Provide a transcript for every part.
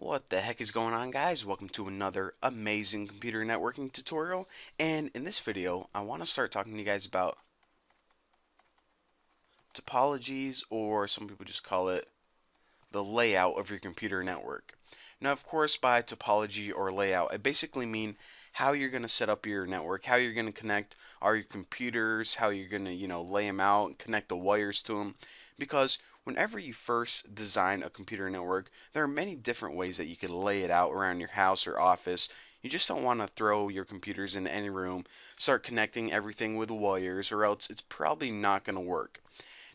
What the heck is going on, guys? Welcome to another amazing computer networking tutorial. And in this video, I want to start talking to you guys about topologies, or some people just call it the layout of your computer network. Now, of course, by topology or layout, I basically mean how you're going to set up your network, how you're going to connect all your computers, how you're going to, lay them out and connect the wires to them. Because whenever you first design a computer network, there are many different ways that you could lay it out around your house or office. You just don't want to throw your computers in any room, start connecting everything with wires, or else it's probably not going to work.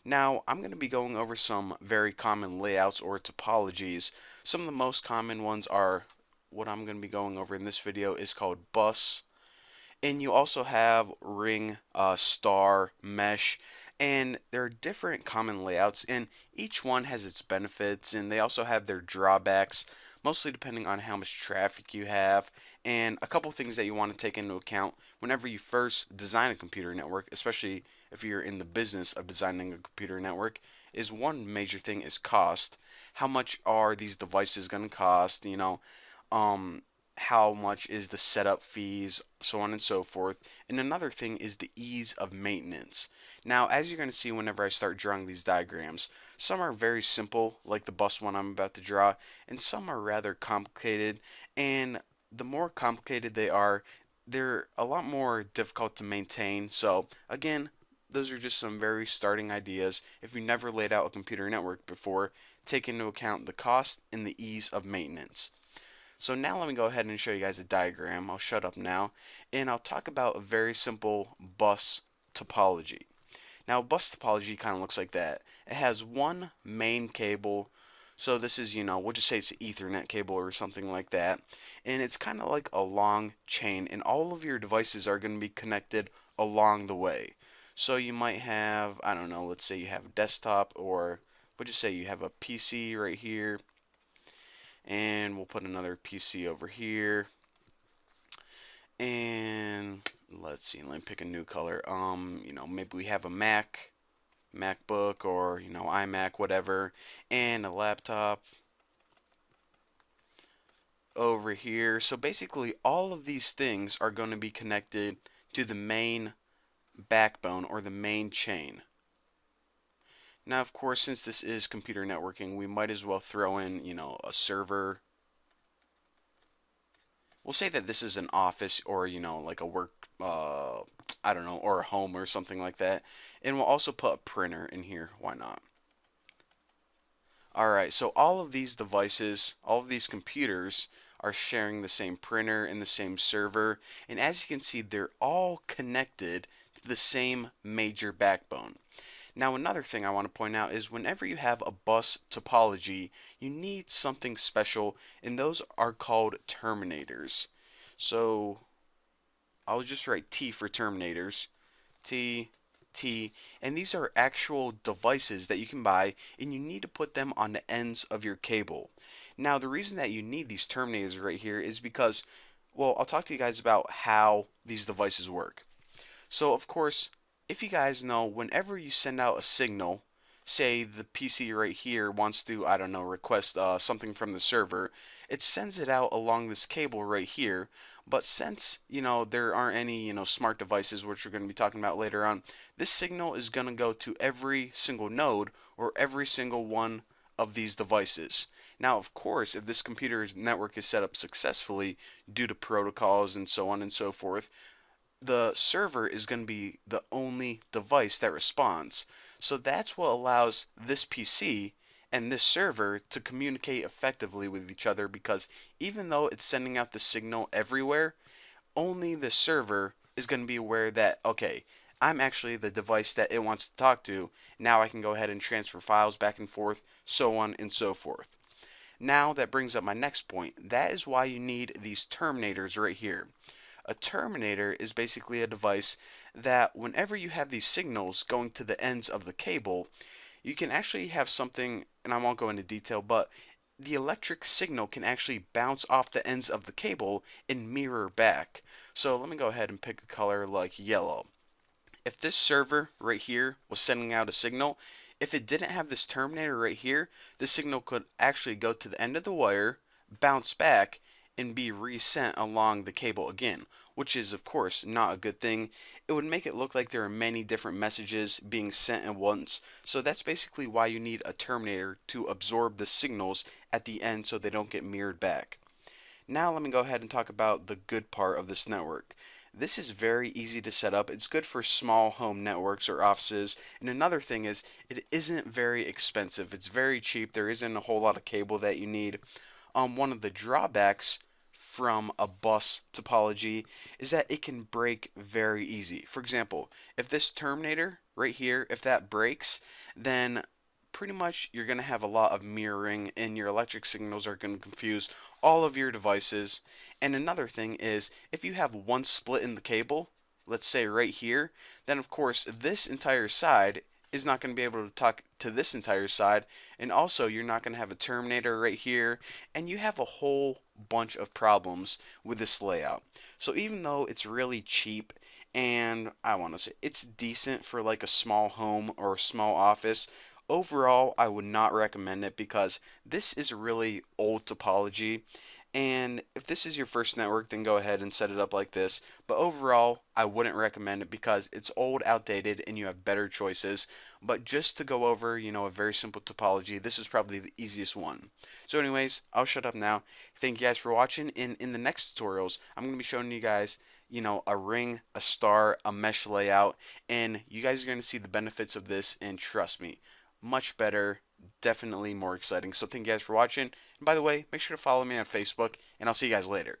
Now, I'm going to be going over some very common layouts or topologies. Some of the most common ones are what I'm going to be going over in this video is called bus. And you also have ring, star, mesh, and there are different common layouts, and each one has its benefits, and they also have their drawbacks, mostly depending on how much traffic you have, and a couple things that you want to take into account whenever you first design a computer network, especially if you're in the business of designing a computer network, is one major thing is cost. How much are these devices going to cost? How much is the setup fees, so on and so forth. And another thing is the ease of maintenance. Now, as you're going to see whenever I start drawing these diagrams, some are very simple, like the bus one I'm about to draw, and some are rather complicated. And the more complicated they are, they're a lot more difficult to maintain. So, again, those are just some very starting ideas. If you never laid out a computer network before, take into account the cost and the ease of maintenance. So now let me go ahead and show you guys a diagram. I'll shut up now, and I'll talk about a very simple bus topology. Now, bus topology kind of looks like that. It has one main cable. So this is, we'll just say it's an Ethernet cable or something like that. And it's kind of like a long chain, and all of your devices are going to be connected along the way. So you might have, I don't know, let's say you have a desktop, or we'll just say you have a PC right here. And we'll put another PC over here. And let's see, let me pick a new color. Maybe we have a MacBook, or, iMac, whatever, and a laptop over here. So basically, all of these things are going to be connected to the main backbone or the main chain. Now, of course, since this is computer networking, we might as well throw in, a server. We'll say that this is an office, or, like a work, I don't know, or a home or something like that. And we'll also put a printer in here. Why not? Alright, so all of these devices, all of these computers are sharing the same printer and the same server. And as you can see, they're all connected to the same major backbone. Now, another thing I want to point out is whenever you have a bus topology, you need something special, and those are called terminators. So I'll just write T for terminators. T, T, and these are actual devices that you can buy, and you need to put them on the ends of your cable. Now, the reason that you need these terminators right here is because, well, I'll talk to you guys about how these devices work. So, of course, if you guys know, whenever you send out a signal, say the PC right here wants to, I don't know, request something from the server, it sends it out along this cable right here. But since, there aren't any, smart devices, which we're going to be talking about later on, this signal is going to go to every single node or every single one of these devices. Now, of course, if this computer's network is set up successfully due to protocols and so on and so forth, the server is going to be the only device that responds. So that's what allows this PC and this server to communicate effectively with each other, because even though it's sending out the signal everywhere, only the server is going to be aware that, okay, I'm actually the device that it wants to talk to. Now I can go ahead and transfer files back and forth, so on and so forth. Now that brings up my next point. That is why you need these terminators right here. A terminator is basically a device that whenever you have these signals going to the ends of the cable, you can actually have something, and I won't go into detail, but the electric signal can actually bounce off the ends of the cable and mirror back. So let me go ahead and pick a color like yellow. If this server right here was sending out a signal, if it didn't have this terminator right here, the signal could actually go to the end of the wire, bounce back and be resent along the cable again, which is, of course, not a good thing. It would make it look like there are many different messages being sent at once, so that's basically why you need a terminator to absorb the signals at the end so they don't get mirrored back. Now let me go ahead and talk about the good part of this network. This is very easy to set up. It's good for small home networks or offices. And another thing is, it isn't very expensive. It's very cheap. There isn't a whole lot of cable that you need. One of the drawbacks from a bus topology is that it can break very easy. For example, if this terminator right here, if that breaks, then pretty much you're going to have a lot of mirroring and your electric signals are going to confuse all of your devices. And another thing is, if you have one split in the cable, let's say right here, then of course this entire side is not going to be able to talk to this entire side, and also you're not going to have a terminator right here, and you have a whole bunch of problems with this layout. So even though it's really cheap, and I want to say it's decent for like a small home or a small office, overall I would not recommend it because this is really old topology. And if this is your first network, then go ahead and set it up like this. But overall, I wouldn't recommend it because it's old, outdated, and you have better choices. But just to go over, a very simple topology, this is probably the easiest one. So anyways, I'll shut up now. Thank you guys for watching. And in the next tutorials, I'm going to be showing you guys, a ring, a star, a mesh layout. And you guys are going to see the benefits of this. And trust me, much better, definitely more exciting. So thank you guys for watching. And by the way, make sure to follow me on Facebook, and I'll see you guys later.